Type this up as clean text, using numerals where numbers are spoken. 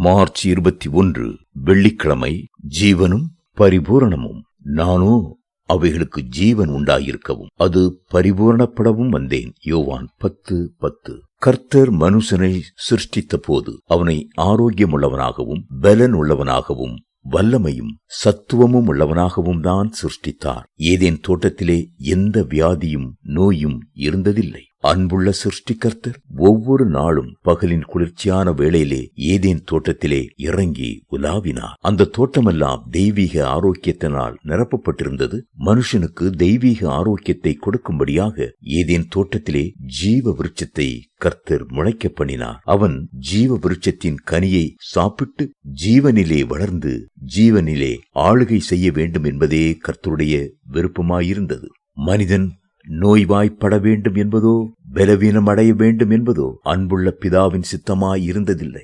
March 21 வெள்ளிக்கிழமை. ஜீவனும் பரிபூரணமும். நானோ அவைகளுக்கு ஜீவன் உண்டாயிருக்கவும் அது பரிபூரணப்படவும் வந்தேன். யோவான் 10:10. கர்த்தர் மனுஷனை சிருஷ்டித்த போது அவனை ஆரோக்கியமுள்ளவனாகவும் பலன் உள்ளவனாகவும் வல்லமையும் சத்துவமும் உள்ளவனாகவும் தான் சிருஷ்டித்தார். ஏதேன் தோட்டத்திலே எந்த வியாதியும் நோயும் இருந்ததில்லை. அன்புள்ள சிருஷ்டிகர்த்தர் ஒவ்வொரு நாளும் பகலின் குளிர்ச்சியான வேளையிலே ஏதேன் தோட்டத்திலே இறங்கி உலாவினார். அந்த தோட்டமெல்லாம் தெய்வீக ஆரோக்கியத்தினால் நிரப்பப்பட்டிருந்தது. மனுஷனுக்கு தெய்வீக ஆரோக்கியத்தை கொடுக்கும்படியாக ஏதேன் தோட்டத்திலே ஜீவ விருட்சத்தை கர்த்தர் முளைக்க பண்ணினார். அவன் ஜீவ விருட்சத்தின் கனியை சாப்பிட்டு ஜீவனிலே வளர்ந்து ஜீவனிலே ஆளுகை செய்ய வேண்டும் என்பதே கர்த்தருடைய விருப்பமாயிருந்தது. மனிதன் நோய்வாய்ப்பட வேண்டும் என்பதோ பலவீனம் அடைய வேண்டும் என்பதோ அன்புள்ள பிதாவின் சித்தமாய் இருந்ததில்லை.